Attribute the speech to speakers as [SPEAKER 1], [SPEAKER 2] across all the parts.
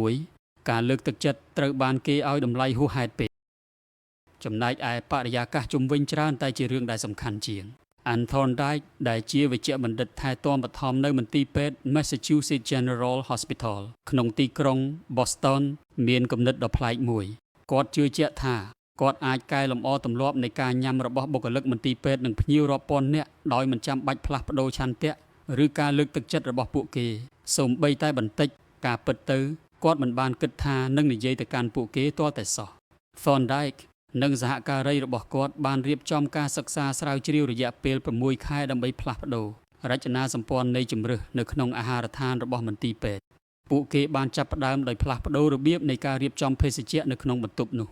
[SPEAKER 1] 6ការលើកទឹកចិត្តត្រូវបានគេឲ្យតម្លៃហួសហេតុពេកចំណែកឯបរិយាកាសជុំវិញច្រើនតែជារឿងដែលសំខាន់ជាង Anton Dyke ដែលជាវេជ្ជបណ្ឌិតថែទាំបឋមនៅមន្ទីរពេទ្យ Massachusetts General Hospital ក្នុងទីក្រុង Boston មានគំនិតដ៏ប្លែកមួយគាត់ជឿជាក់ថាគាត់អាចកែលម្អទម្លាប់នៃការញ៉ាំរបស់បុគ្គលិកមន្ទីរពេទ្យនិងភ្ញៀវរាប់ពាន់នាក់ដោយមិនចាំបាច់ផ្លាស់ប្ដូរឆន្ទៈឬការលើកទឹកចិត្តរបស់ពួកគេសូម្បីតែបន្តិចការពិតទៅគាត់មិនបានគិតថានឹងនិយាយទៅកាន់ពួកគេទាល់តែសោះ Thorndike និងសហការីរបស់គាត់បានរៀបចំការសិក្សាស្រាវជ្រាវរយៈពេល6ខែដើម្បីផ្លាស់ប្ដូររចនាសម្ព័ន្ធនៃជម្រើសនៅក្នុងអាហារដ្ឋានរបស់មន្ទីរពេទ្យពួកគេបានចាប់ផ្ដើមដោយផ្លាស់ប្ដូររបៀបនៃការរៀបចំភេសជ្ជៈនៅក្នុងបន្ទប់នោះ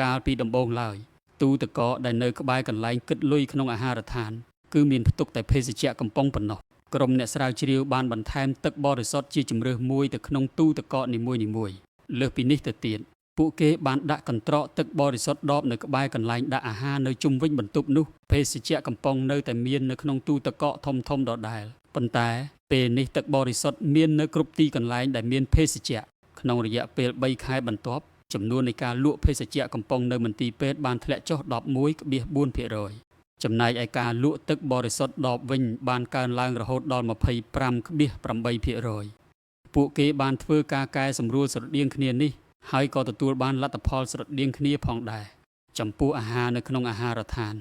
[SPEAKER 1] កាលពីដំបូងឡើយទូទឹកកកដែលនៅក្បែរកន្លែងគិតលុយក្នុងអាហារដ្ឋានគឺមានផ្ទុកតែភេសជ្ជៈកំប៉ុងប៉ុណ្ណោះក្រុមអ្នកស្រាវជ្រាវបានបន្ថែមទឹកបរិសុទ្ធជាជម្រើសមួយទៅក្នុងទូទឹកកកនីមួយៗលើសពីនេះទៅទៀតពួកគេបានដាក់កន្ត្រកទឹកបរិសុទ្ធដបនៅក្បែរកន្លែងដាក់អាហារនៅជុំវិញបន្ទប់នោះភេសជ្ជៈកំប៉ុងនៅតែមាននៅក្នុងទូទឹកកកធំៗដដែលប៉ុន្តែពេលនេះទឹកបរិសុទ្ធមាននៅគ្រប់ទីកន្លែងដែលមានភេសជ្ជៈក្នុងរយៈពេល3ខែបន្ទាប់ចំនួននៃការលក់ភេសជ្ជៈកំប៉ុងនៅមន្ទីរពេទ្យបានធ្លាក់ចុះ 11.4% ចំណែកឯការលក់ទឹកបរិសុទ្ធដបវិញបានកើនឡើងរហូតដល់ 25.8% ពួកគេបានធ្វើការកែសម្រួលស្រដៀងគ្នានេះហើយក៏ទទួលបានលទ្ធផលស្រដៀងគ្នាផងដែរចំពោះអាហារនៅក្នុងអាហារដ្ឋាន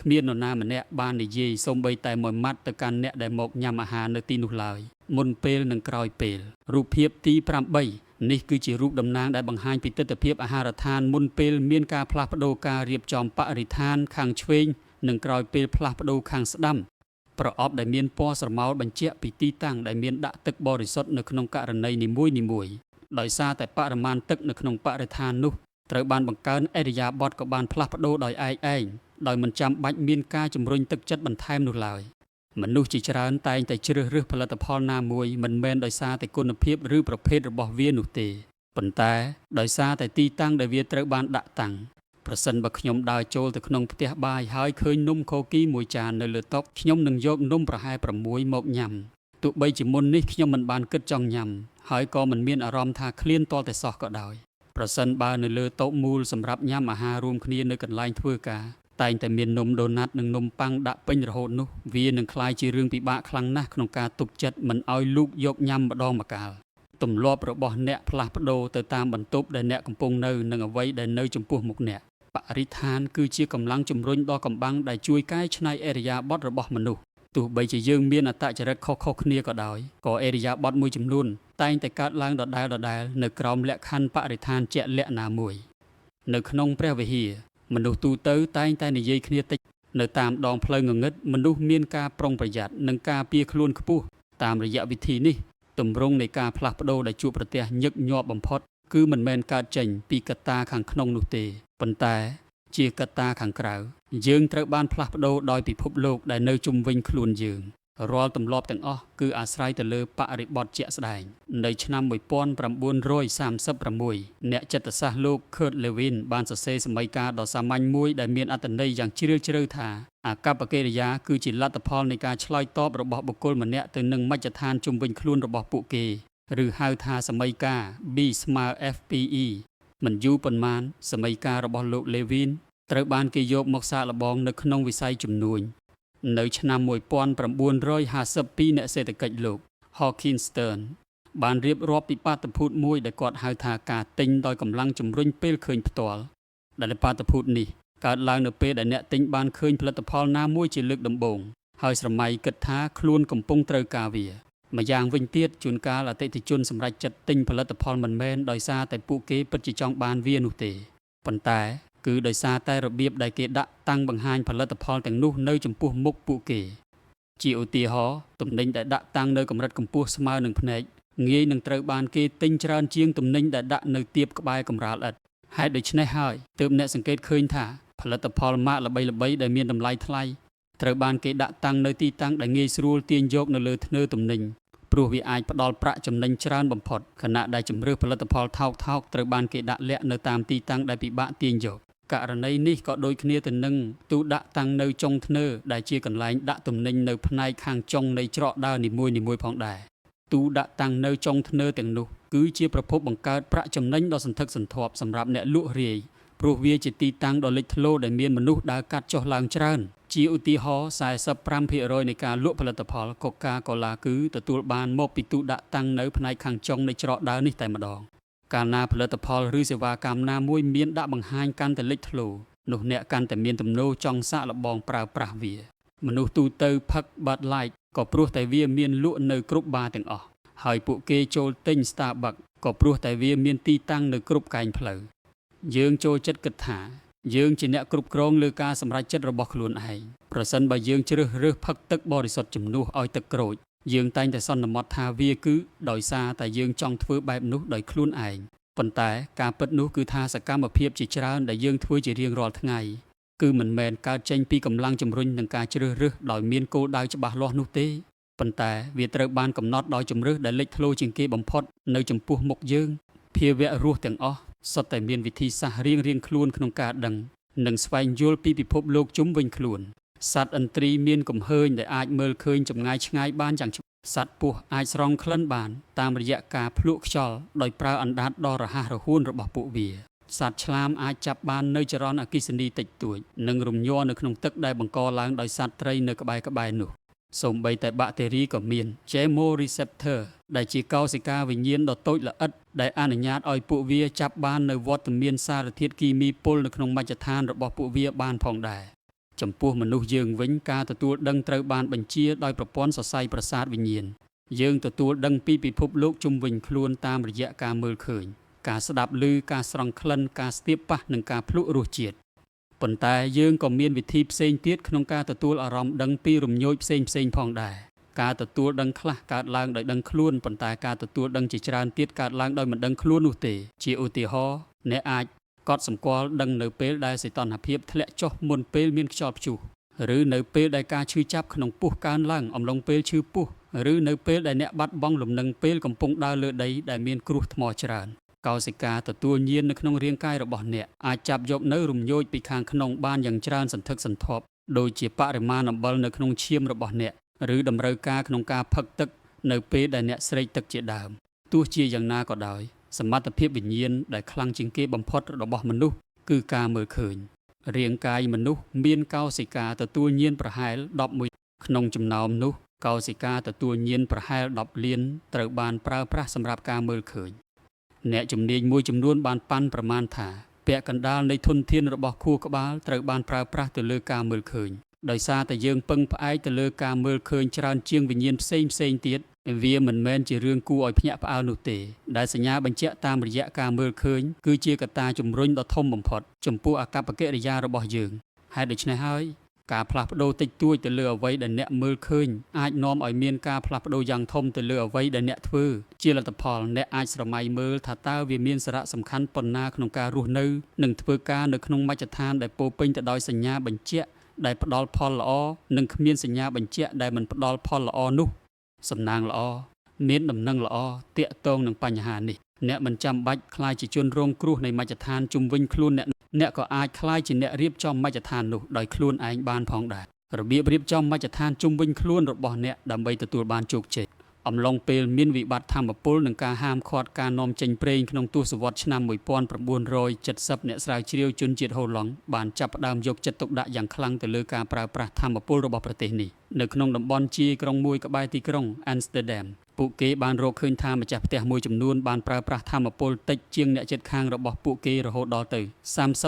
[SPEAKER 1] គ្មាននរណាម្នាក់បាននិយាយសូម្បីតែមួយម៉ាត់ទៅកាន់អ្នកដែលមកញ៉ាំអាហារនៅទីនោះឡើយមុនពេលនិងក្រោយពេលរូបភាពទី8នេះគឺជារូបតំណាងដែលបង្ហាញពីទិដ្ឋភាពអាហារដ្ឋានមុនពេលមានការផ្លាស់ប្ដូរការរៀបចំបរិស្ថានខាងឆ្វេងនិងក្រោយពេលផ្លាស់ប្ដូរខាងស្ដាំប្រអប់ដែលមានពណ៌ស្រមោលបញ្ជាក់ពីទីតាំងដែលមានដាក់ទឹកបរិសុទ្ធនៅក្នុងករណីនីមួយៗដោយសារតែបរិមាណទឹកនៅក្នុងបរិស្ថាននោះត្រូវបានបង្កើនឥរិយាបថក៏បានផ្លាស់ប្ដូរដោយឯងដោយមិនចាំបាច់មានការជំរុញទឹកចិត្តបន្ថែមនោះឡើយមនុស្សជាច្រើនតែងតែជ្រើសរើសផលិតផលណាមួយមិនមែនដោយសារតែគុណភាពឬប្រភេទរបស់វានោះទេប៉ុន្តែដោយសារតែទីតាំងដែលវាត្រូវបានដាក់តាំងប្រសិនបើខ្ញុំដើរចូលទៅក្នុងផ្ទះបាយហើយឃើញនំខូគីមួយចាននៅលើតុខ្ញុំនឹងយកនំប្រហែល6មកញ៉ាំទោះបីជាមុននេះខ្ញុំមិនបានគិតចង់ញ៉ាំហើយក៏មិនមានអារម្មណ៍ថាឃ្លានទាល់តែសោះក៏ដោយប្រសិនបើនៅលើតុមូលសម្រាប់ញ៉ាំអាហាររួមគ្នានៅកន្លែងធ្វើការតែងតែមាននំដូណាត់និងនំប៉័ងដាក់ពេញរហូតនោះវានឹងក្លាយជារឿងពិបាកខ្លាំងណាស់ក្នុងការទប់ចិត្តមិនឲ្យលូកយកញ៉ាំម្ដងម្កាលទម្លាប់របស់អ្នកផ្លាស់ប្ដូរទៅតាមបន្ទប់ដែលអ្នកកំពុងនៅនិងអ្វីដែលនៅចំពោះមុខអ្នកបរិស្ថានគឺជាកម្លាំងជំរុញដ៏កម្បាំងដែលជួយកែច្នៃឥរិយាបថរបស់មនុស្សទោះបីជាយើងមានអត្តចរិតខុសៗគ្នាក៏ដោយក៏ឥរិយាបថមួយចំនួនតែងតែកើតឡើងដដែលៗនៅក្រោមលក្ខខណ្ឌបរិស្ថានជាក់លាក់ណាមួយនៅក្នុងព្រះវិហារមនុស្សទូទៅតែងតែនិយាយគ្នាតិចនៅតាមដងផ្លូវងងឹតមនុស្សមានការប្រុងប្រយ័ត្ននិងការពារខ្លួនខ្ពស់តាមរយៈវិធីនេះទម្រង់នៃការផ្លាស់ប្ដូរដែលជួបប្រទះញឹកញាប់បំផុតគឺមិនមែនកើតចេញពីកត្តាខាងក្នុងនោះទេប៉ុន្តែជាកត្តាខាងក្រៅយើងត្រូវបានផ្លាស់ប្ដូរដោយពិភពលោកដែលនៅជុំវិញខ្លួនយើងរាល់ទម្លាប់ទាំងអស់គឺអាស្រ័យទៅលើបរិបទជាក់ស្ដែងនៅឆ្នាំ1936អ្នកចិត្តសាស្ត្រលោក Kurt Lewin បានសរសេរសម័យកាលដ៏សាមញ្ញមួយដែលមានអត្ថន័យយ៉ាងជ្រាលជ្រៅថាអាកប្បកិរិយាគឺជាលទ្ធផលនៃការឆ្លើយតបរបស់បុគ្គលម្នាក់ទៅនឹងមជ្ឈដ្ឋានជុំវិញខ្លួនរបស់ពួកគេឬហៅថាសម័យកាល B = FPE មិនយូរប៉ុន្មានសម័យកាលរបស់លោក Lewin ត្រូវបានគេយកមកសាកល្បងនៅក្នុងវិស័យជំនួញនៅឆ្នាំ1952អ្នកសេដ្ឋកិច្ចលោក Hawkins Stern បានរៀបរាប់ពីបាតុភូតមួយដែលគាត់ហៅថាការទិញដោយកម្លាំងជំរុញពេលឃើញផ្ទាល់ដែលបាតុភូតនេះកើតឡើងនៅពេលដែលអ្នកទិញបានឃើញផលិតផលណាមួយជាលើកដំបូងហើយស្រមៃគិតថាខ្លួនកំពុងត្រូវការវាម្យ៉ាងវិញទៀតជួនកាលអតិថិជនសម្រេចចិត្តទិញផលិតផលមិនមែនដោយសារតែពួកគេពិតជាចង់បានវានោះទេប៉ុន្តែគឺដោយសារតែរបៀបដែលគេដាក់តាំងបង្ហាញផលិតផលទាំងនោះនៅចំពោះមុខពួកគេជាឧទាហរណ៍ទំនិញដែលដាក់តាំងនៅកម្រិតកម្ពស់ស្មើនឹងភ្នែកងាយនឹងត្រូវបានគេទិញច្រើនជាងទំនិញដែលដាក់នៅទាបក្បែរកម្រាលឥដ្ឋហេតុដូច្នេះហើយទើបអ្នកសង្កេតឃើញថាផលិតផលម៉ាកល្បីៗដែលមានតម្លៃថ្លៃត្រូវបានគេដាក់តាំងនៅទីតាំងដែលងាយស្រួលទាញយកនៅលើធ្នើទំនិញព្រោះវាអាចផ្ដល់ប្រាក់ចំណេញច្រើនបំផុតខណៈដែលជម្រើសផលិតផលថោកៗត្រូវបានគេដាក់លាក់នៅតាមទីតាំងដែលពិបាកទាញយកករណីនេះក៏ដូចគ្នាទៅនឹងទូដាក់តាំងនៅចុងធ្នើដែលជាកន្លែងដាក់ទំនិញនៅផ្នែកខាងចុងនៃច្រកដើរនីមួយៗផងដែរ ទូដាក់តាំងនៅចុងធ្នើទាំងនោះគឺជាប្រភពបង្កើតប្រាក់ចំណេញដ៏សន្ធឹកសន្ធាប់សម្រាប់អ្នកលក់រាយព្រោះវាជាទីតាំងដ៏លេចធ្លោដែលមានមនុស្សដើរកាត់ចុះឡើងច្រើនជាឧទាហរណ៍45%នៃការលក់ផលិតផលកូកាកូឡាគឺទទួលបានមកពីទូដាក់តាំងនៅផ្នែកខាងចុងនៃច្រកដើរនេះតែម្ដងកាលណាផលិតផលឬសេវាកម្មណាមួយមានដាក់បង្ហាញកាន់តែលេចធ្លោនោះអ្នកកាន់តែមានទំនោរចង់សាកល្បងប្រើប្រាស់វាមនុស្សទូទៅផឹក Bud Light ក៏ព្រោះតែវាមានលក់នៅគ្រប់បារទាំងអស់ហើយពួកគេចូលទិញ Starbucks ក៏ព្រោះតែវាមានទីតាំងនៅគ្រប់កែងផ្លូវយើងចូលចិត្តគិតថាយើងជាអ្នកគ្រប់គ្រងលើការសម្រេចចិត្តរបស់ខ្លួនឯងប្រសិនបើយើងជ្រើសរើសផឹកទឹកបរិសុទ្ធជំនួសឲ្យទឹកក្រូចយើងតែងតែសន្មតថាវាគឺដោយសារតែយើងចង់ធ្វើបែបនោះដោយខ្លួនឯងប៉ុន្តែការពិតនោះគឺថាសកម្មភាពជាច្រើនដែលយើងធ្វើជារៀងរាល់ថ្ងៃគឺមិនមែនកើតចេញពីកម្លាំងជំរុញនឹងការជ្រើសរើសដោយមានគោលដៅច្បាស់លាស់នោះទេប៉ុន្តែវាត្រូវបានកំណត់ដោយជំរើសដែលលេចធ្លោជាងគេបំផុតនៅចំពោះមុខយើងភាវៈរស់ទាំងអស់សុទ្ធតែមានវិធីសាស្ត្ររៀងៗខ្លួនក្នុងការដឹងនិងស្វែងយល់ពីពិភពលោកជុំវិញខ្លួនសត្វឥន្ទ្រីមានកំហើញដែលអាចមើលឃើញចម្ងាយឆ្ងាយបានយ៉ាងច្បាស់សត្វពស់អាចស្រង់ក្លិនបានតាមរយៈការភ្លក្សខ្យល់ដោយប្រើអណ្ដាតដ៏រហ័សរហួនរបស់ពួកវាសត្វឆ្លាមអាចចាប់បាននៅចរន្តអគ្គិសនីតិចតួចនិងរំញ័រនៅក្នុងទឹកដែលបង្កឡើងដោយសត្វត្រីនៅក្បែរនោះសូម្បីតែបាក់តេរីក៏មាន chemoreceptor ដែលជាកោសិកាវិញ្ញាណដ៏តូចល្អិតដែលអនុញ្ញាតឲ្យពួកវាចាប់បាននៅវត្តមានសារធាតុគីមីពុលនៅក្នុងមជ្ឈដ្ឋានរបស់ពួកវាបានផងដែរចំពោះមនុស្សយើងវិញការទទួលដឹងត្រូវបានបញ្ជាដោយប្រព័ន្ធសរសៃប្រសាទវិញ្ញាណយើងទទួលដឹងពីពិភពលោកជុំវិញខ្លួនតាមរយៈការមើលឃើញការស្ដាប់ឮការស្រង់ក្លិនការស្ទាបប៉ះនិងការភ្លក្សរសជាតិប៉ុន្តែយើងក៏មានវិធីផ្សេងទៀតក្នុងការទទួលអារម្មណ៍ដឹងពីរំញោចផ្សេងផងដែរការទទួលដឹងខ្លះកើតឡើងដោយដឹងខ្លួនប៉ុន្តែការទទួលដឹងជាច្រើនទៀតកើតឡើងដោយមិនដឹងខ្លួននោះទេជាឧទាហរណ៍អ្នកអាចកត់សម្គាល់ដឹងនៅពេលដែលសីតុណ្ហភាពធ្លាក់ចុះមុនពេលមានខ្យល់ព្យុះឬនៅពេលដែលការឈឺចាប់ក្នុងពោះកើនឡើងអំឡុងពេលឈឺពោះឬនៅពេលដែលអ្នកបាត់បង់លំនឹងពេលកំពុងដើរលើដីដែលមានគ្រោះថ្មច្រើនកោសិកាទទួលញៀននៅក្នុងរាងកាយរបស់អ្នកអាចចាប់យកនៅរំញោចពីខាងក្នុងបានយ៉ាងច្រើនសន្ធឹកសន្ធាប់ដូចជាបរិមាណអំបិលនៅក្នុងឈាមរបស់អ្នកឬតម្រូវការក្នុងការផឹកទឹកនៅពេលដែលអ្នកស្រេកទឹកជាដើមទោះជាយ៉ាងណាក៏ដោយសមត្ថភាពវិញ្ញាណដែលខ្លាំងជាងគេបំផុតរបស់មនុស្សគឺការមើលឃើញរាងកាយមនុស្សមានកោសិកាទទួលញៀនប្រហែល11ក្នុងចំណោមនោះកោសិកាទទួលញៀនប្រហែល10លានត្រូវបានប្រើប្រាស់សម្រាប់ការមើលឃើញអ្នកជំនាញមួយចំនួនបានប៉ាន់ប្រមាណថាពាក់កណ្ដាលនៃធនធានរបស់ខួរក្បាលត្រូវបានប្រើប្រាស់ទៅលើការមើលឃើញដោយសារតែយើងពឹងផ្អែកទៅលើការមើលឃើញច្រើនជាងវិញ្ញាណផ្សេងទៀតវាមិនមែនជារឿងគួរឲ្យភ្ញាក់ផ្អើលនោះទេដែលសញ្ញាបញ្ជាក់តាមរយៈការមើលឃើញគឺជាកត្តាជំរុញដ៏ធំបំផុតចំពោះអាកប្បកិរិយារបស់យើងហេតុដូច្នេះហើយការផ្លាស់ប្ដូរតិចតួចទៅលើអ្វីដែលអ្នកមើលឃើញអាចនាំឲ្យមានការផ្លាស់ប្ដូរយ៉ាងធំទៅលើអ្វីដែលអ្នកធ្វើជាលទ្ធផលអ្នកអាចស្រមៃមើលថាតើវាមានសារៈសំខាន់ប៉ុណ្ណាក្នុងការរស់នៅនិងធ្វើការនៅក្នុងមជ្ឈដ្ឋានដែលពោរពេញទៅដោយសញ្ញាបញ្ជាក់ដែលផ្ដល់ផលល្អនិងគ្មានសញ្ញាបញ្ជាក់ដែលមិនផ្ដល់ផលល្អនោះសំណាងល្អមានដំណឹងល្អតាក់ទងនឹងបញ្ហានេះអ្នកមិនចាំបាច់ក្លាយជាជនរងគ្រោះនៃមជ្ឈដ្ឋានជុំវិញខ្លួនអ្នកក៏អាចក្លាយជាអ្នករៀបចំមជ្ឈដ្ឋាននោះដោយខ្លួនឯងបានផងដែររបៀបរៀបចំមជ្ឈដ្ឋានជុំវិញខ្លួនរបស់អ្នកដើម្បីទទួលបានជោគជ័យអំឡុងពេលមានវិបត្តិថាមពលនិងការហាមឃាត់ការនាំចេញប្រេងក្នុងទសវត្សរ៍ឆ្នាំ1970អ្នកស្រាវជ្រាវជនជាតិហូឡង់បានចាប់ផ្ដើមយកចិត្តទុកដាក់យ៉ាងខ្លាំងទៅលើការប្រើប្រាស់ថាមពលរបស់ប្រទេសនេះនៅក្នុងតំបន់ជាយក្រុងមួយក្បែរទីក្រុង Amsterdam ពួកគេបានរកឃើញថាម្ចាស់ផ្ទះមួយចំនួនបានប្រើប្រាស់ថាមពលតិចជាងអ្នកជិតខាងរបស់ពួកគេរហូតដល់ទៅ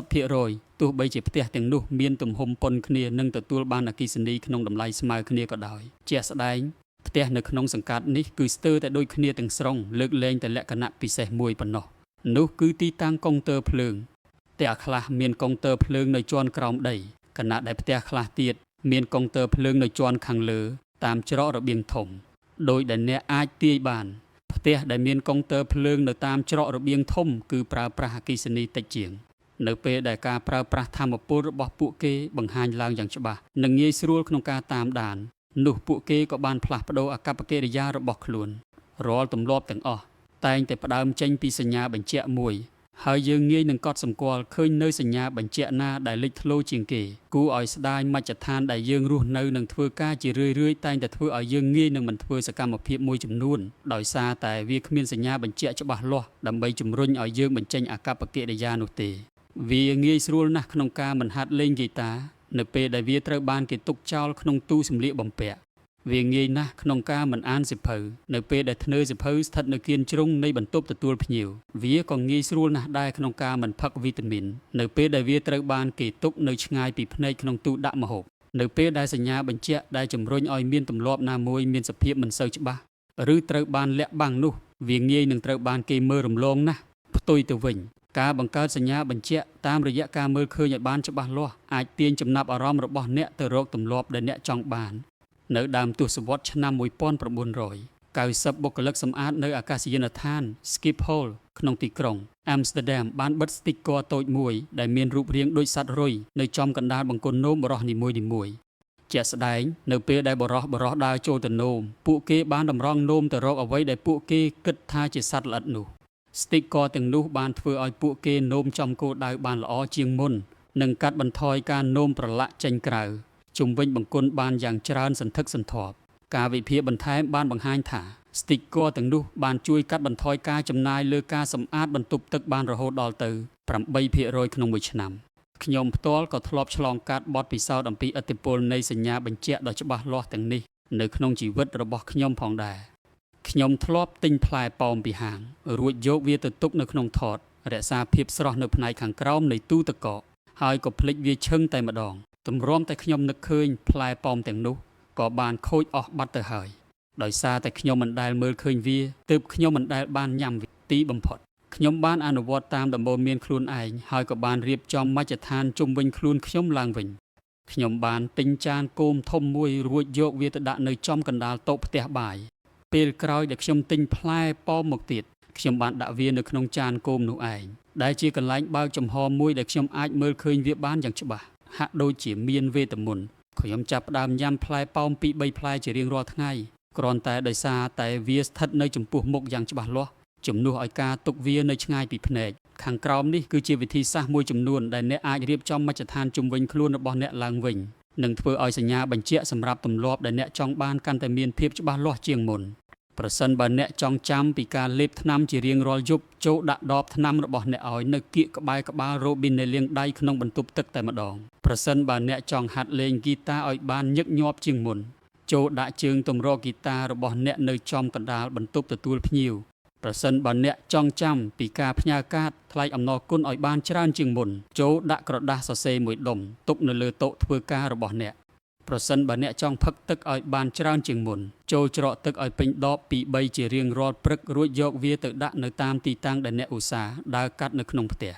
[SPEAKER 1] 30% ទោះបីជាផ្ទះទាំងនោះមានទំហំប៉ុនគ្នានិងទទួលបានអគ្គិសនីក្នុងតម្លៃស្មើគ្នាក៏ដោយជាក់ស្ដែងផ្ទះនៅក្នុងសង្កាត់នេះគឺស្ទើរតែដូចគ្នាទាំងស្រុងលើកលែងតែលក្ខណៈពិសេសមួយប៉ុណ្ណោះនោះគឺទីតាំងកុងទ័រភ្លើងផ្ទះខ្លះមានកុងទ័រភ្លើងនៅជាន់ក្រោមដីខណៈដែលផ្ទះខ្លះទៀតមានកុងទ័រភ្លើងនៅជាន់ខាងលើតាមច្រករបៀងធំដោយដែលអ្នកអាចទាយបានផ្ទះដែលមានកុងទ័រភ្លើងនៅតាមច្រករបៀងធំគឺប្រើប្រាស់អគ្គិសនីតិចជាងនៅពេលដែលការប្រើប្រាស់ថាមពលរបស់ពួកគេបង្ហាញឡើងយ៉ាងច្បាស់និងងាយស្រួលក្នុងការតាមដាននោះពួកគេក៏បានផ្លាស់ប្ដូរអាកប្បកិរិយារបស់ខ្លួនរាល់ទម្លាប់ទាំងអស់តែងតែផ្ដើមចេញពីសញ្ញាបញ្ជាក់មួយ ហើយយើងងាយនឹងកត់សម្គាល់ឃើញនៅសញ្ញាបញ្ជាក់ណាដែលលេចធ្លោជាងគេគួរឲ្យស្ដាយមជ្ឈដ្ឋានដែលយើងរស់នៅនឹងធ្វើការជារឿយៗតែងតែធ្វើឲ្យយើងងាយនឹងមិនធ្វើសកម្មភាពមួយចំនួនដោយសារតែវាគ្មានសញ្ញាបញ្ជាក់ច្បាស់លាស់ដើម្បីជំរុញឲ្យយើងបញ្ចេញអាកប្បកិរិយានោះទេវាងាយស្រួលណាស់ក្នុងការមិនហាត់លេងហ្គីតានៅពេលដែលវាត្រូវបានគេទុកចោលក្នុងទូសម្លៀកបំពាក់វាងាយណាស់ក្នុងការមិនអានសៀវភៅនៅពេលដែលធ្នើសៀវភៅស្ថិតនៅកៀនជ្រុងនៃបន្ទប់ទទួលភ្ញៀវវាក៏ងាយស្រួលណាស់ដែរក្នុងការមិនផឹកវីតាមីននៅពេលដែលវាត្រូវបានគេទុកនៅឆ្ងាយពីភ្នែកក្នុងទូដាក់ម្ហូបនៅពេលដែលសញ្ញាបញ្ជាក់ដែលជំរុញឲ្យមានទម្លាប់ណាមួយមានសភាពមិនសូវច្បាស់ឬត្រូវបានលាក់បាំងនោះវាងាយនឹងត្រូវបានគេមើលរំលងណាស់ផ្ទុយទៅវិញការបង្កើតសញ្ញាបញ្ជាក់តាមរយៈការមើលឃើញឲ្យបានច្បាស់លាស់អាចទាញចំណាប់អារម្មណ៍របស់អ្នកទៅរកទម្លាប់ដែលអ្នកចង់បាននៅដើមទសវត្សរ៍ឆ្នាំ1900 90បុគ្គលិកសម្អាតនៅអាកាសយានដ្ឋាន Schiphol ក្នុងទីក្រុង Amsterdam បានបិទស្ទីគ័រតូចមួយដែលមានរូបរាងដូចសត្វរុយនៅចំកណ្ដាលបង្គន់នោមបរិះនីមួយៗជាក់ស្ដែងនៅពេលដែលបរិះដើរចូលទៅនោមពួកគេបានតម្រង់នោមទៅរកអ្វីដែលពួកគេគិតថាជាសត្វល្អិតនោះស្ទីគ័រទាំងនោះបានធ្វើឲ្យពួកគេនោមចំគោលដៅបានល្អជាងមុននិងកាត់បន្ថយការនោមប្រឡាក់ចេញក្រៅជុំវិញបង្គន់បានយ៉ាងច្រើនសន្ធឹកសន្ធាប់ការវិភាគបន្ថែមបានបង្ហាញថាស្ទីគ័រទាំងនោះបានជួយកាត់បន្ថយការចំណាយលើការសម្អាតបន្ទប់ទឹកបានរហូតដល់ទៅ 8% ក្នុងមួយឆ្នាំខ្ញុំផ្ទាល់ក៏ធ្លាប់ឆ្លងកាត់បទពិសោធន៍អំពីឥទ្ធិពលនៃសញ្ញាបញ្ជាក់ដ៏ច្បាស់លាស់ទាំងនេះនៅក្នុងជីវិតរបស់ខ្ញុំផងដែរខ្ញុំធ្លាប់ទិញផ្លែប៉ោមពីហាងរួចយកវាទៅទុកនៅក្នុងថតរក្សាភាពស្រស់នៅផ្នែកខាងក្រោមនៃទូទឹកកកហើយក៏ភ្លេចវាឈឹងតែម្ដងទម្រាំតែខ្ញុំនឹកឃើញផ្លែប៉ោមទាំងនោះក៏បានខូចអស់បាត់ទៅហើយដោយសារតែខ្ញុំមិនដែលមើលឃើញវាទើបខ្ញុំមិនដែលបានញ៉ាំវាទីបំផុតខ្ញុំបានអនុវត្តតាមដំបូន្មានខ្លួនឯងហើយក៏បានរៀបចំមជ្ឈដ្ឋានជុំវិញខ្លួនខ្ញុំឡើងវិញខ្ញុំបានទិញចានគោមធំមួយរួចយកវាទៅដាក់នៅចំកណ្ដាលតុផ្ទះបាយពេលក្រោយដែលខ្ញុំទិញផ្លែប៉ោមមកទៀតខ្ញុំបានដាក់វានៅក្នុងចានគោមនោះឯងដែលជាកន្លែងបើកចំហមួយដែលខ្ញុំអាចមើលឃើញវាបានយ៉ាងច្បាស់ហាក់ដូចជាមានវេទមន្តខ្ញុំចាប់ផ្ដើមញ៉ាំផ្លែប៉ោមពី3ផ្លែជារៀងរាល់ថ្ងៃគ្រាន់តែដោយសារតែវាស្ថិតនៅចំពោះមុខយ៉ាងច្បាស់លាស់ជំនួសឲ្យការទុកវានៅឆ្ងាយពីភ្នែកខាងក្រោមនេះគឺជាវិធីសាស្ត្រមួយចំនួនដែលអ្នកអាចរៀបចំមជ្ឈដ្ឋានជុំវិញខ្លួនរបស់អ្នកឡើងវិញនិងធ្វើឲ្យសញ្ញាបញ្ជាក់សម្រាប់ទម្លាប់ដែលអ្នកចង់បានកាន់តែមានភាពច្បាស់លាស់ជាងមុនប្រសិនបើអ្នកចង់ចាំពីការលេបថ្នាំជារៀងរាល់យប់ចូលដាក់ដបថ្នាំរបស់អ្នកឲ្យនៅគៀកក្បែរក្បាលរ៉ូប៊ីននៃលាងដៃក្នុងបន្ទប់ទឹកតែម្ដងប្រសិនបើអ្នកចង់ហាត់លេងហ្គីតាឲ្យបានញឹកញាប់ជាងមុនចូលដាក់ជើងទម្រហ្គីតារបស់អ្នកនៅចំកណ្ដាលបន្ទប់ទទួលភ្ញៀវប្រសិនបើអ្នកចង់ចាំពីការផ្ញើកាតថ្លែងអំណរគុណឲ្យបានច្រើនជាងមុនចូលដាក់ក្រដាសសរសេរមួយដុំទុកនៅលើតុធ្វើការរបស់អ្នកប្រសិនបើអ្នកចង់ផឹកទឹកឲ្យបានច្រើនជាងមុនចូលច្រកទឹកឲ្យពេញដបពី3ជារៀងរាល់ព្រឹករួចយកវាទៅដាក់នៅតាមទីតាំងដែលអ្នកឧស្សាហ៍ដើរកាត់នៅក្នុងផ្ទះ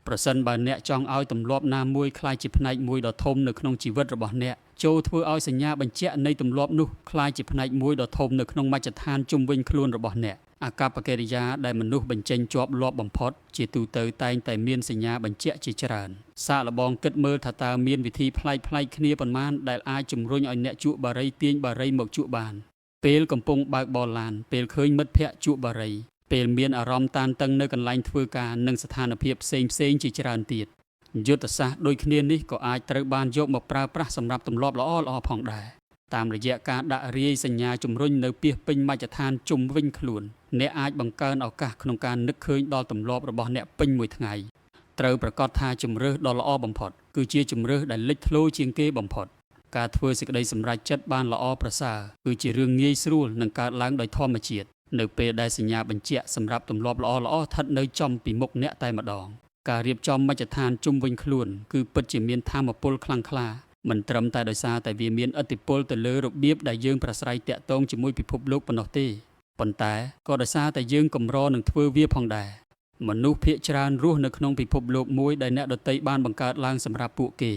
[SPEAKER 1] ប្រសិនបើអ្នកចង់ឲ្យទម្លាប់ណាមួយคล้ายជាផ្នែកមួយដ៏ធំនៅក្នុងជីវិតរបស់អ្នកចូលធ្វើឲ្យសញ្ញាបញ្ជាក់នៃទម្លាប់នោះคล้ายជាផ្នែកមួយដ៏ធំនៅក្នុងមជ្ឈដ្ឋានជុំវិញខ្លួនរបស់អ្នកអាកប្បកិរិយាដែលមនុស្សបញ្ចេញជាប់លាប់បំផុតជាទូទៅតែងតែមានសញ្ញាបញ្ជាក់ជាច្រើនសាកល្បងគិតមើលថាតើមានវិធីប្លែកៗគ្នាប៉ុន្មានដែលអាចជំរុញឲ្យអ្នកជក់បារីទាញបារីមកជក់បានពេលកំពុងបើកបរឡានពេលឃើញមិត្តភ័ក្តិជក់បារីពេលមានអារម្មណ៍តានតឹងនៅកន្លែងធ្វើការនិងស្ថានភាពផ្សេងៗជាច្រើនទៀតយុទ្ធសាស្ត្រដូចគ្នានេះក៏អាចត្រូវបានយកមកប្រើប្រាស់សម្រាប់ទម្លាប់ល្អៗផងដែរតាមរយៈការដាក់រាយសញ្ញាជំរុញនៅពាសពេញមជ្ឈដ្ឋានជុំវិញខ្លួនអ្នកអាចបង្កើនឱកាសក្នុងការនឹកឃើញដល់ទម្លាប់របស់អ្នកពេញមួយថ្ងៃត្រូវប្រកាសថាជំរើសដ៏ល្អបំផុតគឺជាជំរើសដែលលេចធ្លោជាងគេបំផុតការធ្វើសេចក្តីសម្រេចចិត្តបានល្អប្រសើរគឺជារឿងងាយស្រួលនិងកើតឡើងដោយធម្មជាតិនៅពេលដែលសញ្ញាបញ្ជាក់សម្រាប់ទម្លាប់ល្អៗស្ថិតនៅចំពីមុខអ្នកតែម្ដងការរៀបចំមជ្ឈដ្ឋានជុំវិញខ្លួនគឺពិតជាមានថាមពលខ្លាំងក្លាមិនត្រឹមតែដោយសារតែវាមានឥទ្ធិពលទៅលើរបៀបដែលយើងប្រាស្រ័យទាក់ទងជាមួយពិភពលោកប៉ុណ្ណោះទេប៉ុន្តែក៏ដោយសារតែយើងកម្រនឹងធ្វើវាផងដែរមនុស្សភាគច្រើនរស់នៅក្នុងពិភពលោកមួយដែលអ្នកដទៃបានបង្កើតឡើងសម្រាប់ពួកគេ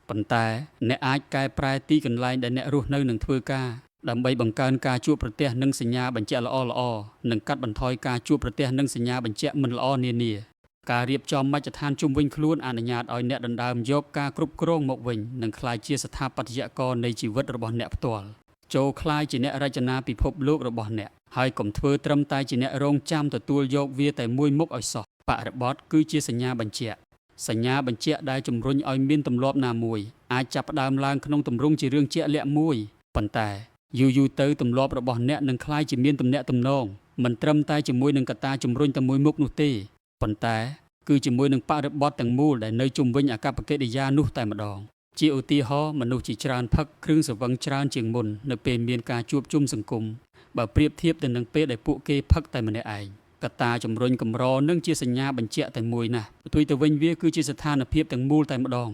[SPEAKER 1] ប៉ុន្តែអ្នកអាចកែប្រែទីកន្លែងដែលអ្នករស់នៅនឹងធ្វើការដើម្បីបង្កើនការជួបប្រទះនឹងសញ្ញាបញ្ជាក់ល្អៗនិងកាត់បន្ថយការជួបប្រទះនឹងសញ្ញាបញ្ជាក់មិនល្អនានាការរៀបចំមជ្ឈដ្ឋានជុំវិញខ្លួនអនុញ្ញាតឲ្យអ្នកដណ្ដើមយកការគ្រប់គ្រងមកវិញនិងក្លាយជាស្ថាបត្យករនៃជីវិតរបស់អ្នកផ្ទាល់ចូលក្លាយជាអ្នករចនាពិភពលោករបស់អ្នកហើយកុំធ្វើត្រឹមតែជាអ្នករងចាំទទួលយកវាតែមួយមុខឲ្យសោះ បរិបទគឺជាសញ្ញាបញ្ជាក់ដែលជំរុញឲ្យមានទម្លាប់ណាមួយអាចចាប់ផ្ដើមឡើងក្នុងទម្រង់ជារឿងជាក់លាក់មួយប៉ុន្តែយូរទៅទម្លាប់របស់អ្នកនឹងក្លាយជាមានទំនាក់ទំនងមិនត្រឹមតែជាមួយនឹងកត្តាជំរុញតែមួយមុខនោះទេប៉ុន្តែគឺជាមួយនឹងបរិបទទាំងមូលដែលនៅជុំវិញអាកប្បកិរិយានោះតែម្ដងជាឧទាហរណ៍មនុស្សជាច្រើនផឹកគ្រឿងស្រវឹងច្រើនជាងមុននៅពេលមានការជួបជុំសង្គមបើប្រៀបធៀបទៅនឹងពេលដែលពួកគេផឹកតែម្នាក់ឯងកត្តាជំរុញកម្រនឹងជាសញ្ញាបញ្ជាក់តែមួយណាស់ផ្ទុយទៅវិញវាគឺជាស្ថានភាពទាំងមូលតែម្ដង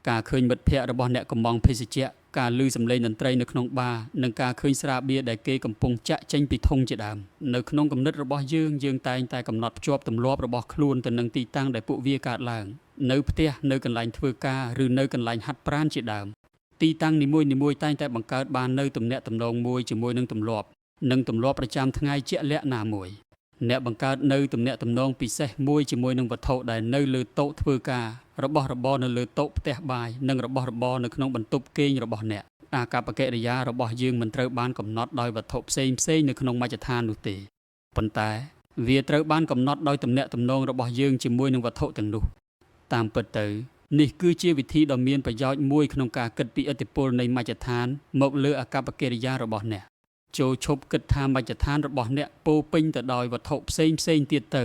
[SPEAKER 1] ការឃើញមិត្តភ័ក្តិរបស់អ្នកកំងភេសជ្ជៈការឮសំឡេងតន្ត្រីនៅក្នុងបារនិងការឃើញស្រាបៀរដែលគេកំពុងចាក់ចេញពីធុងជាដើមនៅក្នុងគំនិតរបស់យើងតែងតែកំណត់ភ្ជាប់ទម្លាប់របស់ខ្លួនទៅនឹងទីតាំងដែលពួកវាកើតឡើងនៅផ្ទះនៅកន្លែងធ្វើការឬនៅកន្លែងហាត់ប្រាណជាដើមទីតាំងនីមួយៗតែងតែបង្កើតបាននៅទំនាក់ទំនងមួយជាមួយនឹងទម្លាប់ប្រចាំថ្ងៃជាក់លាក់ណាមួយអ្នកបង្កើតនៅទំនាក់ទំនងពិសេសមួយជាមួយនឹងវត្ថុដែលនៅលើតុធ្វើការរបស់របរនៅលើតុផ្ទះបាយនិងរបស់របរនៅក្នុងបន្ទប់គេងរបស់អ្នកអាកប្បកិរិយារបស់យើងមិនត្រូវបានកំណត់ដោយវត្ថុផ្សេងនៅក្នុងមជ្ឈដ្ឋាននោះទេប៉ុន្តែវាត្រូវបានកំណត់ដោយទំនាក់ទំនងរបស់យើងជាមួយនឹងវត្ថុទាំងនោះតាមពិតទៅនេះគឺជាវិធីដ៏មានប្រយោជន៍មួយក្នុងការគិតពីឥទ្ធិពលនៃមជ្ឈដ្ឋានមកលើអាកប្បកិរិយារបស់អ្នកចូលឈប់គិតថាមជ្ឈដ្ឋានរបស់អ្នកពោពេញទៅដោយវត្ថុផ្សេងទៀតទៅ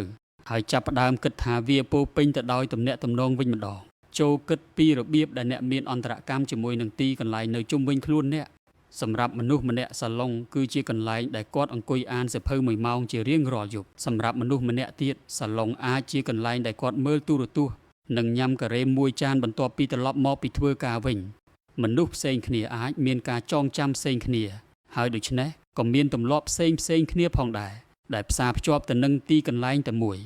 [SPEAKER 1] ហើយចាប់ផ្ដើមគិតថាវាពោពេញទៅដោយទំនាក់ទំនងវិញម្ដងចូលគិតពីរបៀបដែលអ្នកមានអន្តរកម្មជាមួយនឹងទីកន្លែងនៅជុំវិញខ្លួនអ្នកសម្រាប់មនុស្សម្នាក់សាឡុងគឺជាកន្លែងដែលគាត់អង្គុយអានសៀវភៅ1ម៉ោងជារៀងរាល់យប់សម្រាប់មនុស្សម្នាក់ទៀតសាឡុងអាចជាកន្លែងដែលគាត់មើលទូរទស្សន៍និងញ៉ាំការ៉េមួយចានបន្ទាប់ពីត្រឡប់មកពីធ្វើការវិញមនុស្សផ្សេងគ្នាអាចមានការចងចាំផ្សេងគ្នាហើយដូច្នេះក៏មានទម្លាប់ផ្សេងគ្នាផងដែរដែលផ្សារភ្ជាប់ទៅនឹងទីកន្លែងតែមួយ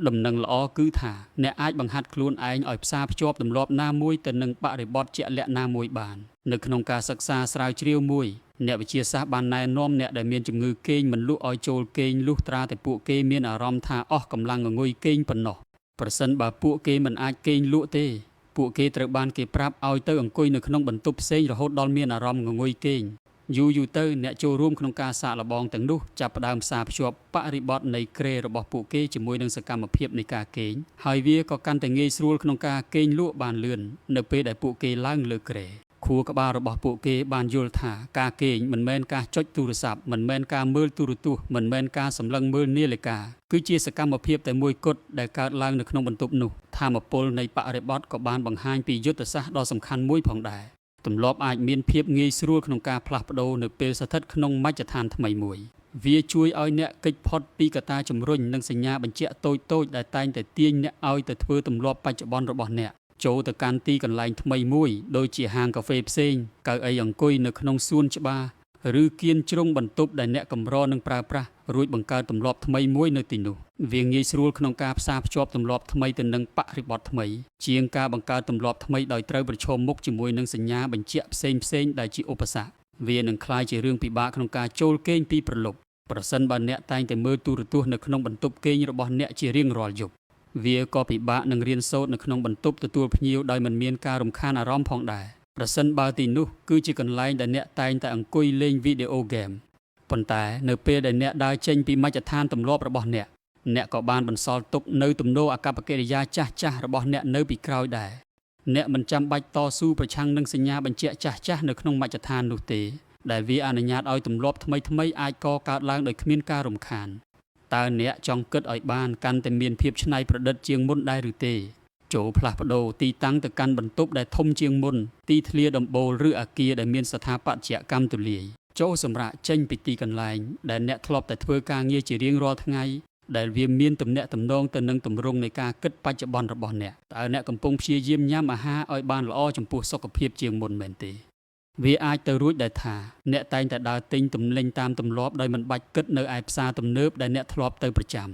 [SPEAKER 1] ដំណឹងល្អគឺថាអ្នកអាចបង្ហាត់ខ្លួនឯងឲ្យផ្សារភ្ជាប់ទម្លាប់ណាមួយទៅនឹងបរិបទជាក់លាក់ណាមួយបាននៅក្នុងការសិក្សាស្រាវជ្រាវមួយអ្នកវិទ្យាសាស្ត្របានណែនាំអ្នកដែលមានជំងឺគេងមិនលក់ឲ្យចូលគេងលុះត្រាតែពួកគេមានអារម្មណ៍ថាអស់កម្លាំងងងុយគេងប៉ុណ្ណោះប្រសិនបើពួកគេមិនអាចគេងលក់ទេពួកគេត្រូវបានគេប្រាប់ឲ្យទៅអង្គុយនៅក្នុងបន្ទប់ផ្សេងរហូតដល់មានអារម្មណ៍ងងុយគេងយូរទៅអ្នកចូលរួមក្នុងការសាកល្បងទាំងនោះចាប់ផ្ដើមផ្សារភ្ជាប់បរិបទនៃក្រេរបស់ពួកគេជាមួយនឹងសកម្មភាពនៃការគេងហើយវាក៏កាន់តែងាយស្រួលក្នុងការគេងលក់បានលឿននៅពេលដែលពួកគេឡើងលើក្រេខួរក្បាលរបស់ពួកគេបានយល់ថាការគេងមិនមែនការចុចទូរស័ព្ទមិនមែនការមើលទូរទស្សន៍មិនមែនការសម្លឹងមើលនាឡិកាគឺជាសកម្មភាពតែមួយគត់ដែលកើតឡើងនៅក្នុងបន្ទប់នោះថាមពលនៃបរិបទក៏បានបង្ហាញពីយុទ្ធសាស្ត្រដ៏សំខាន់មួយផងដែរទម្លាប់អាចមានភាពងាយស្រួលក្នុងការផ្លាស់ប្ដូរនៅពេលស្ថិតក្នុងមជ្ឈដ្ឋានថ្មីមួយវាជួយឲ្យអ្នកគេចផុតពីកត្តាជំរុញនិងសញ្ញាបញ្ជាក់តូចដែលតែងតែទាញអ្នកឲ្យទៅធ្វើទម្លាប់បច្ចុប្បន្នរបស់អ្នកចូលទៅកាន់ទីកន្លែងថ្មីមួយដូចជាហាងកាហ្វេផ្សេងកៅអីអង្គុយនៅក្នុងសួនច្បារឬគៀនជ្រុងបន្ទប់ដែលអ្នកកម្រនឹងប្រើប្រាស់រួចបង្កើតទម្លាប់ថ្មីមួយនៅទីនោះវាងាយស្រួលក្នុងការផ្សារភ្ជាប់ទម្លាប់ថ្មីទៅនឹងបរិបទថ្មីជាងការបង្កើតទម្លាប់ថ្មីដោយត្រូវប្រឈមមុខជាមួយនឹងសញ្ញាបញ្ជាក់ផ្សេងដែលជាឧបសគ្គវានឹងក្លាយជារឿងពិបាកក្នុងការចូលគេងពីព្រលប់ប្រសិនបើអ្នកតែងតែមើលទូរទស្សន៍នៅក្នុងបន្ទប់គេងរបស់អ្នកជារៀងរាល់យប់វាក៏ពិបាកនឹងរៀនសូត្រនៅក្នុងបន្ទប់ទទួលភ្ញៀវដោយមិនមានការរំខានអារម្មណ៍ផងដែរប្រសិនបើទីនោះគឺជាកន្លែងដែលអ្នកតែងតែអង្គុយលេងវីដេអូហ្គេមប៉ុន្តែនៅពេលដែលអ្នកដើរចេញពីមជ្ឈដ្ឋានទម្លាប់របស់អ្នកក៏បានបន្សល់ទុកនៅទំនោរអាកប្បកិរិយាចាស់របស់អ្នកនៅពីក្រោយដែរអ្នកមិនចាំបាច់តស៊ូប្រឆាំងនឹងសញ្ញាបញ្ជាក់ចាស់នៅក្នុងមជ្ឈដ្ឋាននោះទេដែលវាអនុញ្ញាតឲ្យទម្លាប់ថ្មីអាចកកើតឡើងដោយគ្មានការរំខានតើអ្នកចង់គិតឲ្យបានកាន់តែមានភាពច្នៃប្រឌិតជាងមុនដែរឬទេចូលផ្លាស់ប្ដូរទីតាំងទៅកាន់បន្ទប់ដែលធំជាងមុនទីធ្លាដំបូលឬអគារដែលមានស្ថាបត្យកម្មទូលាយចូលសម្រាប់ចេញពីទីកន្លែងដែលអ្នកធ្លាប់តែធ្វើការងារជារៀងរាល់ថ្ងៃដែលវាមានទំនាក់ទំនងទៅនឹងទម្រង់នៃការគិតបច្ចុប្បន្នរបស់អ្នកតើអ្នកកំពុងព្យាយាមញ៉ាំអាហារឲ្យបានល្អចំពោះសុខភាពជាងមុនមែនទេវាអាចទៅរួចដែរថាអ្នកតែងតែដើរទិញទំនិញតាមទម្លាប់ដោយមិនបាច់គិតនៅឯផ្សារទំនើបដែលអ្នកធ្លាប់ទៅប្រចាំ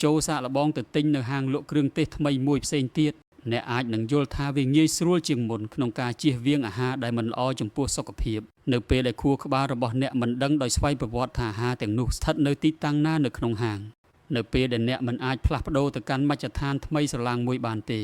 [SPEAKER 1] ចូលសាកល្បងទៅទិញនៅហាងលក់គ្រឿងទេសថ្មីមួយផ្សេងទៀតអ្នកអាចនឹងយល់ថាវាងាយស្រួលជាងមុនក្នុងការជៀសវាងអាហារដែលមិនល្អចំពោះសុខភាពនៅពេលដែលខួរក្បាលរបស់អ្នកមិនដឹងដោយស្វ័យប្រវត្តិថាអាហារទាំងនោះស្ថិតនៅទីតាំងណានៅក្នុងហាងនៅពេលដែលអ្នកមិនអាចផ្លាស់ប្ដូរទៅកាន់មជ្ឈដ្ឋានថ្មីស្រឡាងមួយបានទេ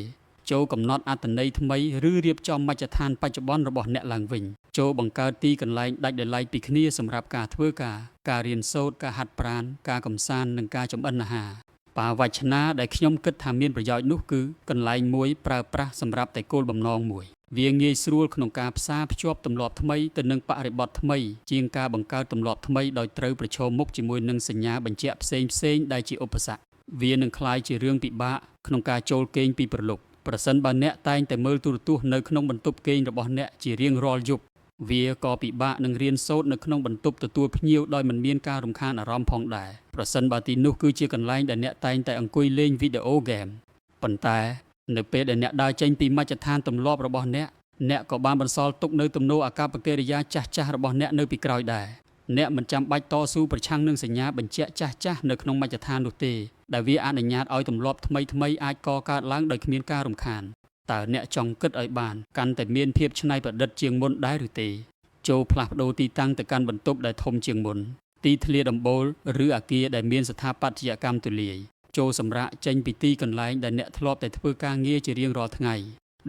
[SPEAKER 1] ចូលកំណត់អត្ថន័យថ្មីឬរៀបចំមជ្ឈដ្ឋានបច្ចុប្បន្នរបស់អ្នកឡើងវិញចូលបង្កើតទីកន្លែងដាច់ដោយឡែកពីគ្នាសម្រាប់ការធ្វើការរៀនសូត្រការហាត់ប្រាណការកម្សាន្តនិងការចម្អិនអាហារ បាវចនាដែលខ្ញុំគិតថាមានប្រយោជន៍នោះគឺកន្លែងមួយប្រើប្រាស់សម្រាប់តែគោលបំណងមួយវាងាយស្រួលក្នុងការផ្សារភ្ជាប់ទម្លាប់ថ្មីទៅនឹងបរិបទថ្មីជាងការបង្កើតទម្លាប់ថ្មីដោយត្រូវប្រឈមមុខជាមួយនឹងសញ្ញាបញ្ជាក់ផ្សេងៗដែលជាឧបសគ្គវានឹងក្លាយជារឿងពិបាកក្នុងការចូលគេងពីព្រលប់ប្រសិនបើអ្នកតែងតែមើលទូរទស្សន៍នៅក្នុងបន្ទប់គេងរបស់អ្នកជារៀងរាល់យប់វាក៏ពិបាកនឹងរៀនសូត្រនៅក្នុងបន្ទប់ទទួលភ្ញៀវដោយមិនមានការរំខានអារម្មណ៍ផងដែរប្រសិនបើទីនោះគឺជាកន្លែងដែលអ្នកតែងតែអង្គុយលេងវីដេអូហ្គេមប៉ុន្តែនៅពេលដែលអ្នកដើរចេញពីមជ្ឈដ្ឋានទម្លាប់របស់អ្នកក៏បានបន្សល់ទុកនៅទំនោរអាកប្បកិរិយាចាស់ៗរបស់អ្នកនៅពីក្រោយដែរអ្នកមិនចាំបាច់តស៊ូប្រឆាំងនឹងសញ្ញាបញ្ជាក់ចាស់ៗនៅក្នុងមជ្ឈដ្ឋាននោះទេដែលវាអនុញ្ញាតឲ្យទម្លាប់ថ្មីៗអាចកកើតឡើងដោយគ្មានការរំខានតើអ្នកចង់គិតឲ្យបានកាន់តែមានភាពច្នៃប្រឌិតជាងមុនដែរឬទេចូលផ្លាស់ប្ដូរទីតាំងទៅកាន់បន្ទប់ដែលធំជាងមុនទីធ្លាដំបូលឬអគារដែលមានស្ថាបត្យកម្មទូលាយចូលសម្រាកចេញពីទីកន្លែងដែលអ្នកធ្លាប់តែធ្វើការងារជារៀងរាល់ថ្ងៃ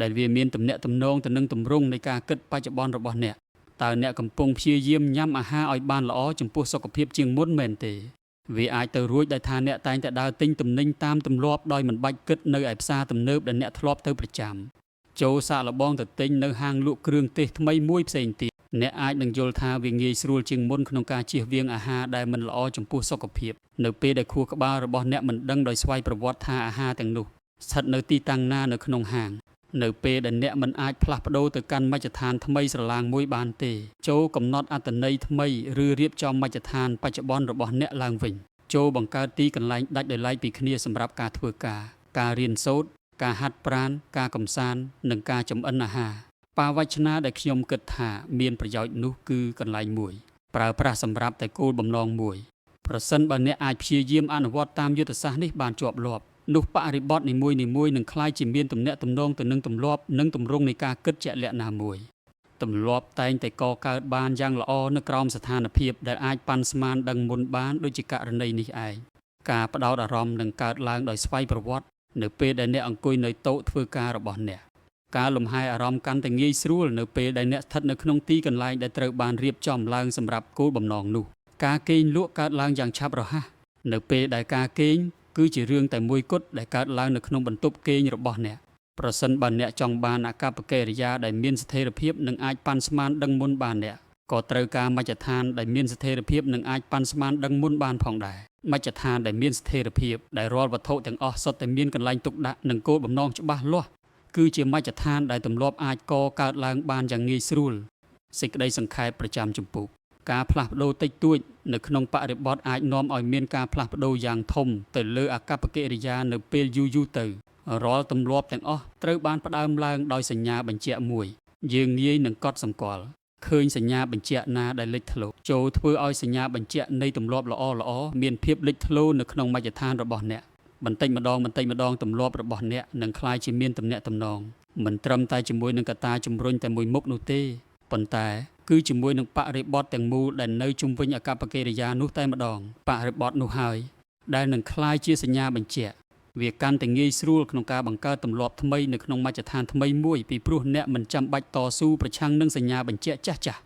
[SPEAKER 1] ដែលវាមានទំនាក់ទំនងទៅនឹងទម្រង់នៃការគិតបច្ចុប្បន្នរបស់អ្នកតើអ្នកកំពុងព្យាយាមញ៉ាំអាហារឲ្យបានល្អចំពោះសុខភាពជាងមុនមែនទេវាអាចទៅរួចដោយថាអ្នកតែងតែដើរទិញទំនិញតាមទម្លាប់ដោយមិនបាច់គិតនៅឯផ្សារទំនើបដែលអ្នកធ្លាប់ទៅប្រចាំចូលសាកល្បងទៅទិញនៅហាងលក់គ្រឿងទេសថ្មីមួយផ្សេងទៀតអ្នកអាចនឹងយល់ថាវាងាយស្រួលជាងមុនក្នុងការជៀសវាងអាហារដែលមិនល្អចំពោះសុខភាពនៅពេលដែលខួរក្បាលរបស់អ្នកមិនដឹងដោយស្វ័យប្រវត្តិថាអាហារទាំងនោះស្ថិតនៅទីតាំងណានៅក្នុងហាងនៅពេលដែលអ្នកមិនអាចផ្លាស់ប្ដូរទៅកាន់មជ្ឈដ្ឋានថ្មីស្រឡាងមួយបានទេចូលកំណត់អត្ថន័យថ្មីឬរៀបចំមជ្ឈដ្ឋានបច្ចុប្បន្នរបស់អ្នកឡើងវិញចូលបង្កើតទីកន្លែងដាច់ដោយឡែកពីគ្នាសម្រាប់ការធ្វើការរៀនសូត្រការហាត់ប្រាណការកម្សាន្តនិងការចម្អិនអាហារបាវចនាដែលខ្ញុំគិតថាមានប្រយោជន៍នោះគឺកន្លែងមួយប្រើប្រាស់សម្រាប់តែគោលបំណងមួយប្រសិនបើអ្នកអាចព្យាយាមអនុវត្តតាមយុទ្ធសាស្ត្រនេះបានជាប់លាប់នោះបរិបទនីមួយៗនឹងក្លាយជាមានទំនាក់ទំនងទៅនឹងទម្លាប់និងទម្រង់នៃការគិតជាក់លាក់ណាមួយទម្លាប់តែងតែកកើតបានយ៉ាងល្អនៅក្រោមស្ថានភាពដែលអាចប៉ាន់ស្មានដឹងមុនបានដូចជាករណីនេះឯងការផ្ដោតអារម្មណ៍នឹងកើតឡើងដោយស្វ័យប្រវត្តិនៅពេលដែលអ្នកអង្គុយនៅតុធ្វើការរបស់អ្នកការលំហែអារម្មណ៍កាន់តែងាយស្រួលនៅពេលដែលអ្នកស្ថិតនៅក្នុងទីកន្លែងដែលត្រូវបានរៀបចំឡើងសម្រាប់គោលបំណងនោះការគេងលក់កើតឡើងយ៉ាងឆាប់រហ័សនៅពេលដែលការគេងគឺជារឿងតែមួយគត់ដែលកើតឡើងនៅក្នុងបន្ទប់គេងរបស់អ្នកប្រសិនបើអ្នកចង់បានអាកប្បកិរិយាដែលមានស្ថិរភាពនិងអាចប៉ាន់ស្មានដឹងមុនបានអ្នកក៏ត្រូវការមជ្ឈដ្ឋានដែលមានស្ថិរភាពនិងអាចប៉ាន់ស្មានដឹងមុនបានផងដែរមជ្ឈដ្ឋានដែលមានស្ថិរភាពដែលរាល់វត្ថុទាំងអស់សុទ្ធតែមានកន្លែងទុកដាក់និងគោលបំណងច្បាស់លាស់គឺជាមជ្ឈដ្ឋានដែលទម្លាប់អាចកកើតឡើងបានយ៉ាងងាយស្រួលសេចក្តីសង្ខេបប្រចាំជំពូកការផ្លាស់ប្ដូរតិចតួចនៅក្នុងបរិបទអាចនាំឲ្យមានការផ្លាស់ប្ដូរយ៉ាងធំទៅលើអាកប្បកិរិយានៅពេលយូរទៅរាល់ទម្លាប់ទាំងអស់ត្រូវបានផ្ដើមឡើងដោយសញ្ញាបញ្ជាក់មួយយើងងាយនឹងកត់សម្គាល់ឃើញសញ្ញាបញ្ជាក់ណាដែលលេចធ្លោចូលធ្វើឲ្យសញ្ញាបញ្ជាក់នៃទម្លាប់ល្អមានភាពលេចធ្លោនៅក្នុងមជ្ឈដ្ឋានរបស់អ្នកបន្តិចម្ដងទម្លាប់របស់អ្នកនឹងក្លាយជាមានទំនាក់ទំនងមិនត្រឹមតែជាមួយនឹងកត្តាជំរុញតែមួយមុខនោះទេប៉ុន្តែគឺជាមួយនឹងបរិបទទាំងមូលដែលនៅជុំវិញអាកប្បកិរិយានោះតែម្ដងបរិបទនោះហើយដែលនឹងក្លាយជាសញ្ញាបញ្ជាក់វាកាន់តែងាយស្រួលក្នុងការបង្កើតទម្លាប់ថ្មីនៅក្នុងមជ្ឈដ្ឋានថ្មីមួយពីព្រោះអ្នកមិនចាំបាច់តស៊ូប្រឆាំងនឹងសញ្ញាបញ្ជាក់ចាស់ៗ